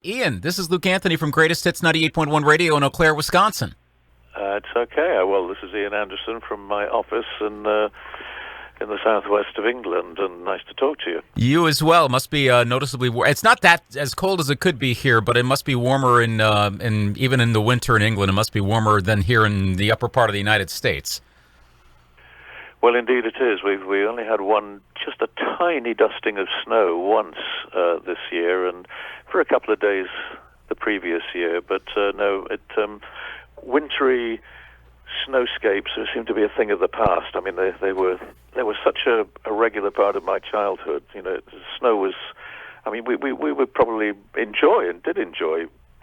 Ian, this is Luke Anthony from Greatest Hits 98.1 Radio in Eau Claire, Wisconsin. It's okay. Well, this is Ian Anderson from my office in the southwest of England, and nice to talk to you. You as well. Must be noticeably warm. It's not that as cold as it could be here, but it must be warmer in even in the winter in England. It must be warmer than here in the upper part of the United States. Well, indeed it is. We only had just a tiny dusting of snow once this year, and for a couple of days the previous year. But wintry snowscapes seem to be a thing of the past. I mean, they were such a regular part of my childhood. You know, snow was. I mean, we would probably enjoy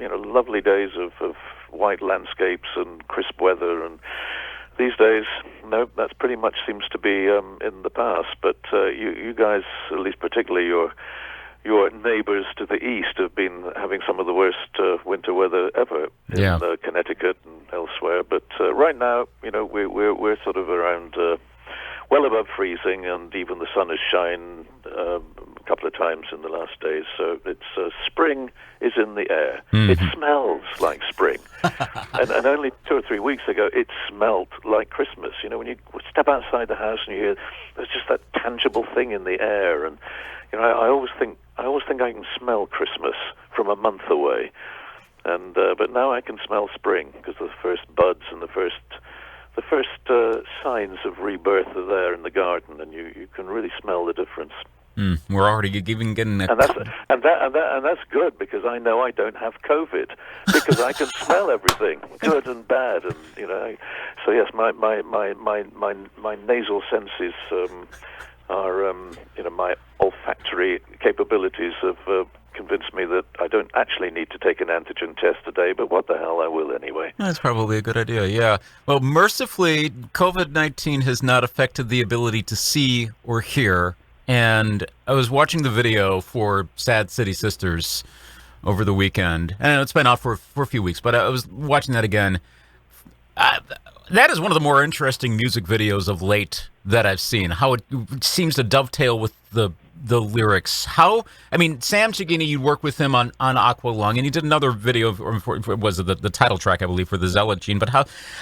lovely days of white landscapes and crisp weather. And these days, no, that pretty much seems to be in the past. But you guys, at least particularly your neighbors to the east, have been having some of the worst winter weather ever in Connecticut and elsewhere. But right now, we're sort of around well above freezing, and even the sun has shined a couple of times in the last days. So it's spring is in the air. Mm-hmm. It smells like spring. and only 2 or 3 weeks ago, it smelled like Christmas. You know, when you step outside the house and you hear there's just that tangible thing in the air. And you know, I always think I can smell Christmas from a month away. And but now I can smell spring because the first buds and the first signs of rebirth are there in the garden, and you can really smell the difference. We're already even getting that. And that's good, because I know I don't have COVID, because I can smell everything, good and bad, and So yes, my nasal senses are my olfactory capabilities have convinced me that I don't actually need to take an antigen test today, but what the hell, I will anyway. That's probably a good idea, yeah. Well, mercifully, COVID-19 has not affected the ability to see or hear, and I was watching the video for Sad City Sisters over the weekend, and it's been out for a few weeks, but I was watching that again. That is one of the more interesting music videos of late that I've seen, how it seems to dovetail with the lyrics. Sam Chegini, you worked with him on Aqua Lung, and he did another video was the title track, I believe, for the Zealot Gene. But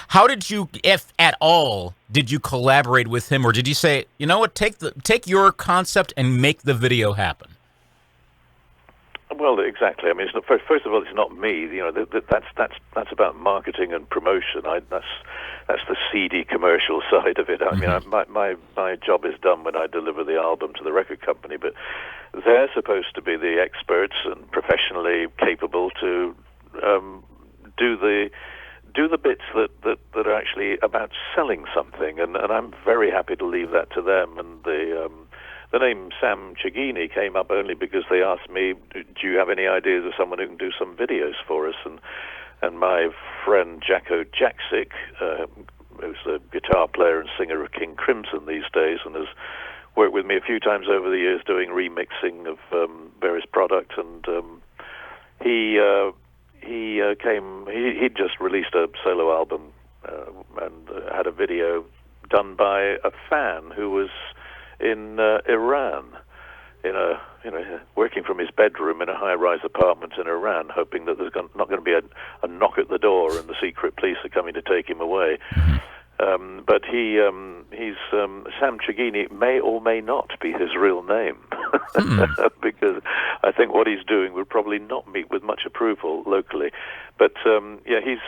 how did you, if at all, did you collaborate with him, or did you say, you know what, take your concept and make the video happen? Well, exactly. I mean, first of all, it's not me. You know, that's about marketing and promotion. That's the seedy commercial side of it. I mean, my job is done when I deliver the album to the record company, but they're supposed to be the experts and professionally capable to do the bits that are actually about selling something, and I'm very happy to leave that to them. And the name Sam Chegini came up only because they asked me, do you have any ideas of someone who can do some videos for us? And my friend Jacko Jaksic, who's the guitar player and singer of King Crimson these days, and has worked with me a few times over the years doing remixing of various products, and he'd just released a solo album and had a video done by a fan who was in Iran, working from his bedroom in a high-rise apartment in Iran, hoping that there's not going to be a knock at the door and the secret police are coming to take him away. But he's Sam Chegini may or may not be his real name, because I think what he's doing would probably not meet with much approval locally. But he's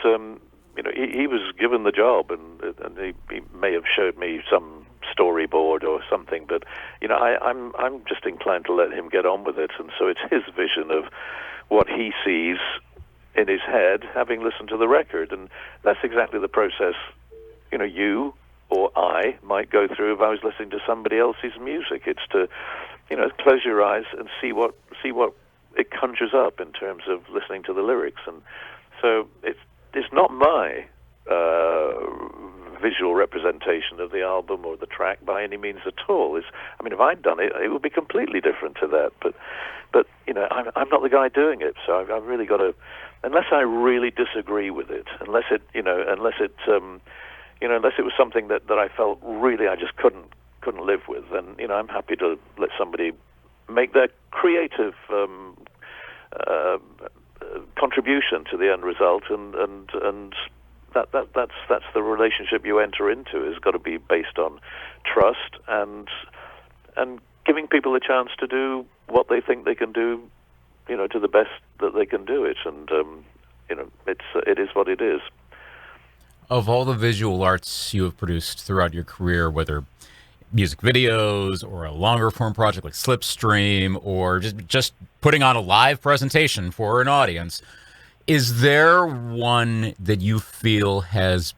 he was given the job, and he may have showed me some storyboard or something, but I'm just inclined to let him get on with it, and so it's his vision of what he sees in his head, having listened to the record, and that's exactly the process you or I might go through if I was listening to somebody else's music. It's to close your eyes and see what it conjures up in terms of listening to the lyrics, and so it's not my visual representation of the album or the track by any means at all. If I'd done it, it would be completely different to that. But I'm not the guy doing it, so I've really got to, unless I really disagree with it, unless it was something that I felt really I just couldn't live with, then I'm happy to let somebody make their creative contribution to the end result, and that's the relationship you enter into. Has got to be based on trust and giving people a chance to do what they think they can do, to the best that they can do it, and it is what it is. Of all the visual arts you have produced throughout your career, whether music videos or a longer form project like Slipstream, or just putting on a live presentation for an audience, is there one that you feel has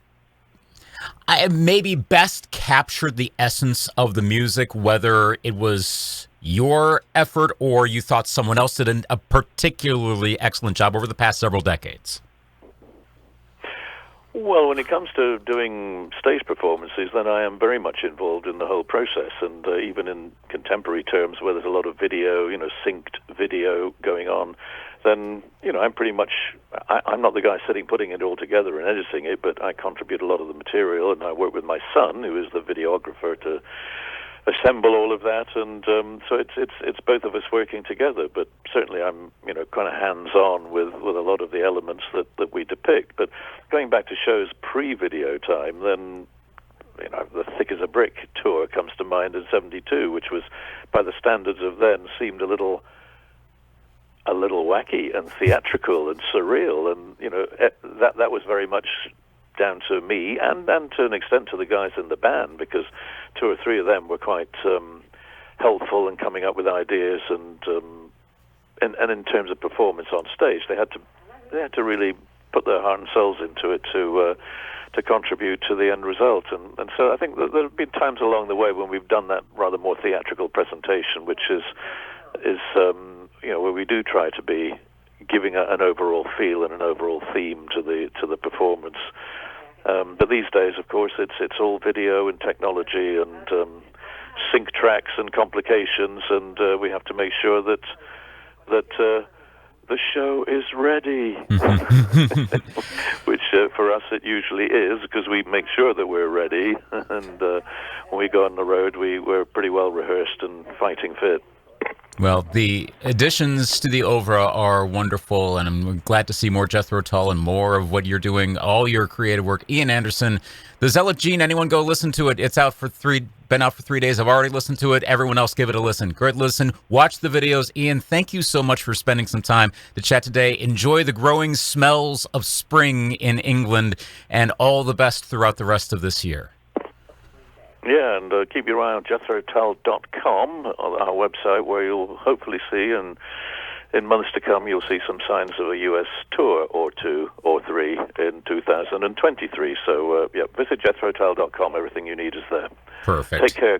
maybe best captured the essence of the music, whether it was your effort or you thought someone else did a particularly excellent job over the past several decades? Well, when it comes to doing stage performances, then I am very much involved in the whole process, and even in contemporary terms, where there's a lot of video, synced video going on, then, I'm pretty much, I'm not the guy putting it all together and editing it, but I contribute a lot of the material, and I work with my son, who is the videographer, to assemble all of that, and so it's both of us working together. But certainly I'm kind of hands-on with a lot of the elements that we depict. But going back to shows pre-video time, then the Thick as a Brick tour comes to mind in '72, which was, by the standards of then, seemed a little wacky and theatrical and surreal, and that was very much down to me and to an extent to the guys in the band, because two or three of them were quite helpful in coming up with ideas, and in terms of performance on stage, they had to really put their heart and souls into it to contribute to the end result, and so I think that there have been times along the way when we've done that rather more theatrical presentation, which is where we do try to be giving an overall feel and an overall theme to the performance. But these days, of course, it's all video and technology and sync tracks and complications, and we have to make sure that the show is ready, which for us it usually is, because we make sure that we're ready, and when we go on the road, we're pretty well rehearsed and fighting fit. Well, the additions to the oeuvre are wonderful, and I'm glad to see more Jethro Tull and more of what you're doing, all your creative work. Ian Anderson, the Zealot Gene, anyone go listen to it. It's been out for 3 days. I've already listened to it. Everyone else give it a listen. Great listen. Watch the videos. Ian, thank you so much for spending some time to chat today. Enjoy the growing smells of spring in England, and all the best throughout the rest of this year. Yeah, and keep your eye on JethroTull.com, our website, where you'll hopefully see, and in months to come, you'll see some signs of a U.S. tour or two or three in 2023. So, visit JethroTull.com. Everything you need is there. Perfect. Take care.